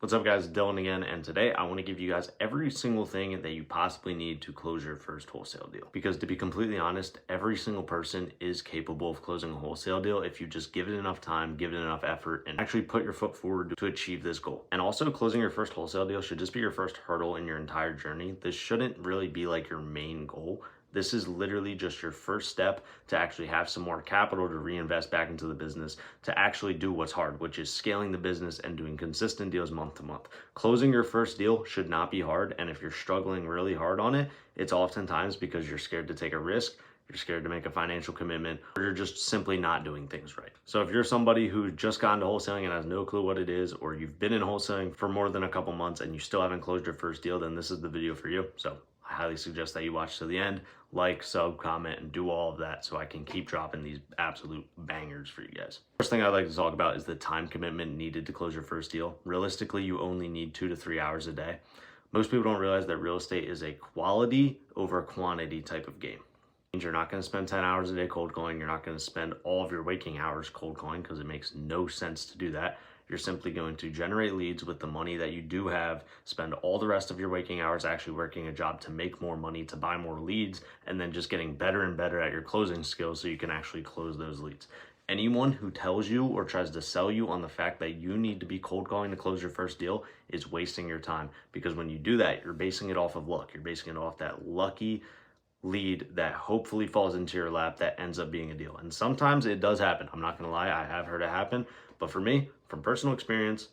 What's up guys, Dylan again, and today I want to give you guys every single thing that you possibly need to close your first wholesale deal. Because to be completely honest, every single person is capable of closing a wholesale deal if you just give it enough time, give it enough effort, and actually put your foot forward to achieve this goal. And also, closing your first wholesale deal should just be your first hurdle in your entire journey. This shouldn't really be like your main goal. This is literally just your first step to actually have some more capital to reinvest back into the business, to actually do what's hard, which is scaling the business and doing consistent deals month to month. Closing your first deal should not be hard, and if you're struggling really hard on it, it's oftentimes because you're scared to take a risk, you're scared to make a financial commitment, or you're just simply not doing things right. So if you're somebody who just got into wholesaling and has no clue what it is, or you've been in wholesaling for more than a couple months and you still haven't closed your first deal, then this is the video for you. So I highly suggest that you watch to the end, like, sub, comment, and do all of that so I can keep dropping these absolute bangers for you guys. First thing I'd like to talk about is the time commitment needed to close your first deal. Realistically, you only need 2 to 3 hours a day. Most people don't realize that real estate is a quality over quantity type of game. You're not going to spend 10 hours a day cold calling. You're not going to spend all of your waking hours cold calling because it makes no sense to do that. You're simply going to generate leads with the money that you do have, spend all the rest of your waking hours actually working a job to make more money, to buy more leads, and then just getting better and better at your closing skills so you can actually close those leads. Anyone who tells you or tries to sell you on the fact that you need to be cold calling to close your first deal is wasting your time, because when you do that, you're basing it off of luck. You're basing it off that lucky lead that hopefully falls into your lap that ends up being a deal. And sometimes it does happen. I'm not gonna lie, I have heard it happen. But for me, from personal experience,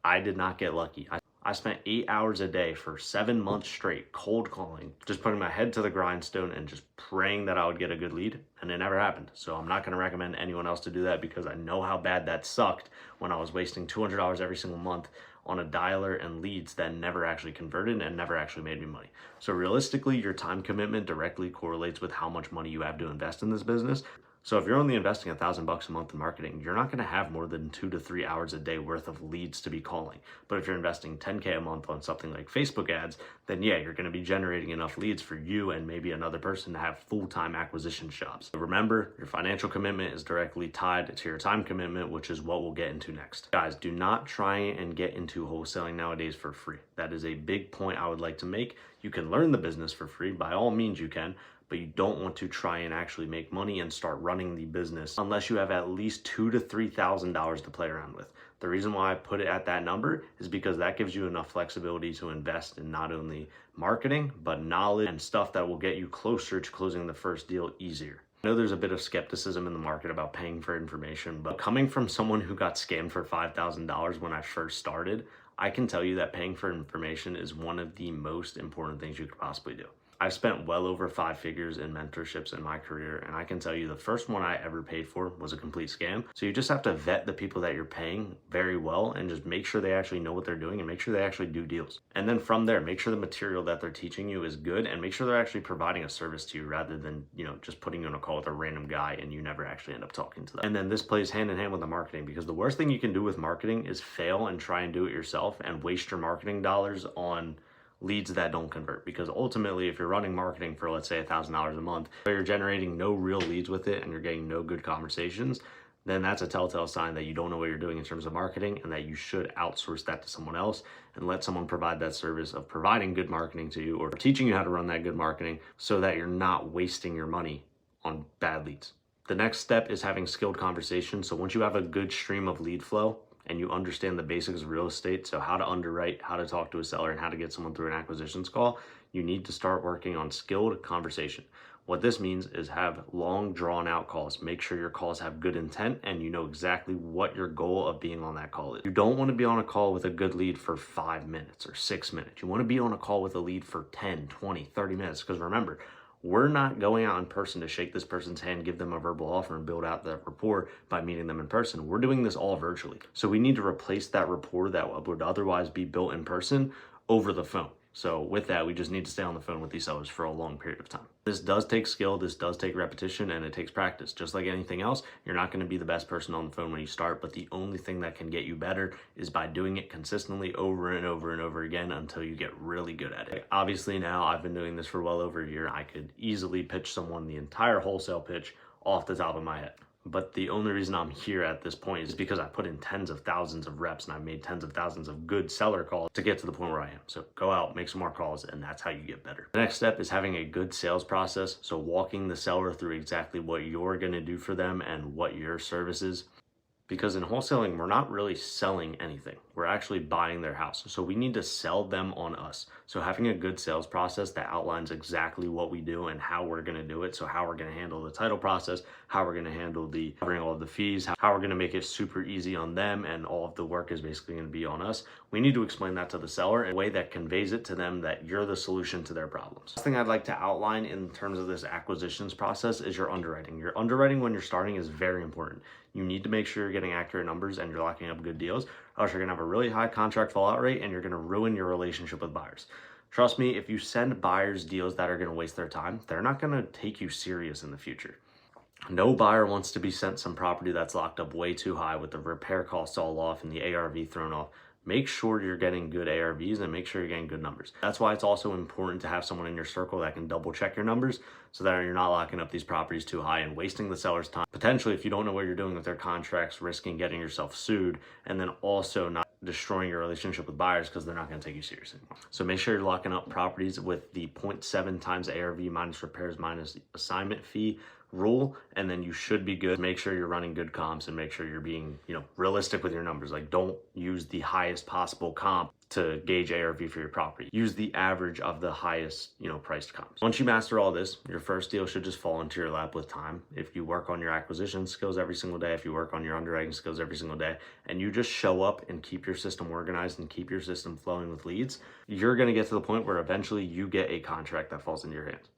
I did not get lucky. I spent 8 hours a day for 7 months straight cold calling, just putting my head to the grindstone and just praying that I would get a good lead, and it never happened. So I'm not gonna recommend anyone else to do that because I know how bad that sucked when I was wasting $200 every single month on a dialer and leads that never actually converted and never actually made me money. So realistically, your time commitment directly correlates with how much money you have to invest in this business. So if you're only investing $1,000 a month in marketing, you're not going to have more than 2 to 3 hours a day worth of leads to be calling. But if you're investing $10K a month on something like Facebook ads, then yeah, you're going to be generating enough leads for you and maybe another person to have full-time acquisition jobs. So remember, your financial commitment is directly tied to your time commitment, which is what we'll get into next. Guys, do not try and get into wholesaling nowadays for free. That is a big point I would like to make. You can learn the business for free, by all means you can, but you don't want to try and actually make money and start running the business unless you have at least $2,000 to $3,000 to play around with. The reason why I put it at that number is because that gives you enough flexibility to invest in not only marketing, but knowledge and stuff that will get you closer to closing the first deal easier. I know there's a bit of skepticism in the market about paying for information, but coming from someone who got scammed for $5,000 when I first started, I can tell you that paying for information is one of the most important things you could possibly do. I've spent well over 5 figures in mentorships in my career, and I can tell you the first one I ever paid for was a complete scam. So you just have to vet the people that you're paying very well and just make sure they actually know what they're doing and make sure they actually do deals. And then from there, make sure the material that they're teaching you is good and make sure they're actually providing a service to you rather than, just putting you on a call with a random guy and you never actually end up talking to them. And then this plays hand in hand with the marketing, because the worst thing you can do with marketing is fail and try and do it yourself and waste your marketing dollars on leads that don't convert. Because ultimately, if you're running marketing for, let's say, $1,000 a month, but you're generating no real leads with it and you're getting no good conversations, then that's a telltale sign that you don't know what you're doing in terms of marketing and that you should outsource that to someone else and let someone provide that service of providing good marketing to you or teaching you how to run that good marketing so that you're not wasting your money on bad leads. The next step is having skilled conversations. So once you have a good stream of lead flow, and you understand the basics of real estate, so how to underwrite, how to talk to a seller, and how to get someone through an acquisitions call, you need to start working on skilled conversation. What this means is have long drawn out calls. Make sure your calls have good intent and you know exactly what your goal of being on that call is. You don't want to be on a call with a good lead for 5 minutes or 6 minutes. You want to be on a call with a lead for 10, 20, 30 minutes, because remember, we're not going out in person to shake this person's hand, give them a verbal offer, and build out that rapport by meeting them in person. We're doing this all virtually. So we need to replace that rapport that would otherwise be built in person over the phone. So with that, we just need to stay on the phone with these sellers for a long period of time. This does take skill, this does take repetition, and it takes practice. Just like anything else, you're not going to be the best person on the phone when you start, but the only thing that can get you better is by doing it consistently over and over and over again until you get really good at it. Obviously now I've been doing this for well over a year. I could easily pitch someone the entire wholesale pitch off the top of my head. But the only reason I'm here at this point is because I put in tens of thousands of reps and I've made tens of thousands of good seller calls to get to the point where I am. So go out, make some more calls, and that's how you get better. The next step is having a good sales process. So walking the seller through exactly what you're going to do for them and what your service is. Because in wholesaling, we're not really selling anything. We're actually buying their house. So we need to sell them on us. So having a good sales process that outlines exactly what we do and how we're going to do it. So how we're going to handle the title process, how we're going to handle the covering all of the fees, how we're going to make it super easy on them, and all of the work is basically going to be on us. We need to explain that to the seller in a way that conveys it to them that you're the solution to their problems. The thing I'd like to outline in terms of this acquisitions process is your underwriting. Your underwriting when you're starting is very important. You need to make sure you're getting accurate numbers and you're locking up good deals, or else you're gonna have a really high contract fallout rate and you're gonna ruin your relationship with buyers. Trust me, if you send buyers deals that are gonna waste their time, they're not gonna take you serious in the future. No buyer wants to be sent some property that's locked up way too high with the repair costs all off and the ARV thrown off. Make sure you're getting good ARVs and make sure you're getting good numbers. That's why it's also important to have someone in your circle that can double check your numbers so that you're not locking up these properties too high and wasting the seller's time. Potentially, if you don't know what you're doing with their contracts, risking getting yourself sued, and then also not destroying your relationship with buyers because they're not going to take you seriously anymore. So make sure you're locking up properties with the 0.7 times ARV minus repairs minus assignment fee rule, and then you should be good. Make sure you're running good comps and make sure you're being, realistic with your numbers. Like, don't use the highest possible comp to gauge ARV for your property. Use the average of the highest, priced comps. Once you master all this, your first deal should just fall into your lap with time. If you work on your acquisition skills every single day, if you work on your underwriting skills every single day, and you just show up and keep your system organized and keep your system flowing with leads, you're gonna get to the point where eventually you get a contract that falls into your hands.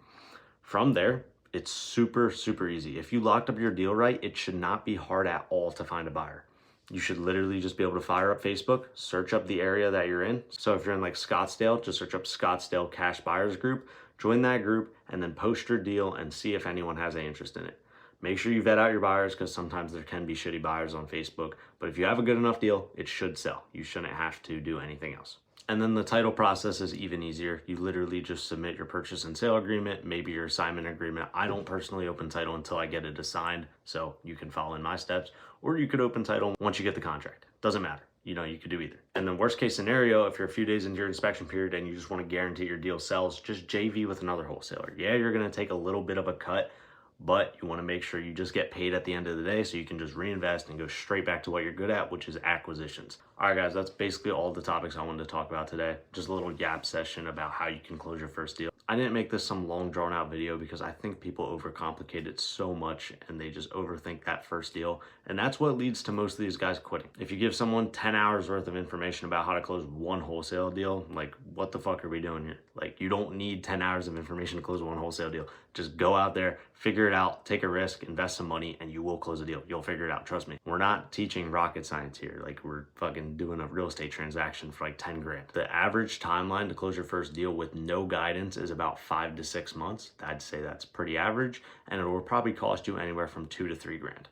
From there, it's super, super easy. If you locked up your deal right, it should not be hard at all to find a buyer. You should literally just be able to fire up Facebook, search up the area that you're in. So if you're in like Scottsdale, just search up Scottsdale Cash Buyers Group, join that group, and then post your deal and see if anyone has any interest in it. Make sure you vet out your buyers because sometimes there can be shitty buyers on Facebook. But if you have a good enough deal, it should sell. You shouldn't have to do anything else. And then the title process is even easier. You literally just submit your purchase and sale agreement, maybe your assignment agreement. I don't personally open title until I get it assigned, so you can follow in my steps, or you could open title once you get the contract. Doesn't matter. You could do either. And then worst case scenario, if you're a few days into your inspection period and you just want to guarantee your deal sells, just JV with another wholesaler. Yeah, you're going to take a little bit of a cut, but you want to make sure you just get paid at the end of the day so you can just reinvest and go straight back to what you're good at, which is acquisitions. All right, guys, that's basically all the topics I wanted to talk about today. Just a little yap session about how you can close your first deal. I didn't make this some long drawn out video because I think people overcomplicate it so much and they just overthink that first deal. And that's what leads to most of these guys quitting. If you give someone 10 hours worth of information about how to close one wholesale deal, like, what the fuck are we doing here? Like, you don't need 10 hours of information to close one wholesale deal. Just go out there, figure it out, take a risk, invest some money, and you will close a deal. You'll figure it out, trust me. We're not teaching rocket science here. Like, we're fucking doing a real estate transaction for like 10 grand. The average timeline to close your first deal with no guidance is about 5 to 6 months. I'd say that's pretty average, and it will probably cost you anywhere from 2 to 3 grand.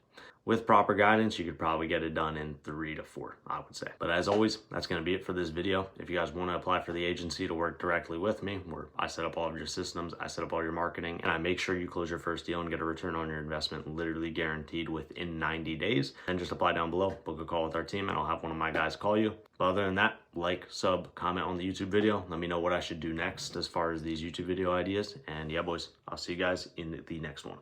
With proper guidance, you could probably get it done in 3 to 4, I would say. But as always, that's going to be it for this video. If you guys want to apply for the agency to work directly with me, where I set up all of your systems, I set up all your marketing, and I make sure you close your first deal and get a return on your investment literally guaranteed within 90 days, then just apply down below, book a call with our team, and I'll have one of my guys call you. But other than that, like, sub, comment on the YouTube video. Let me know what I should do next as far as these YouTube video ideas. And yeah, boys, I'll see you guys in the next one.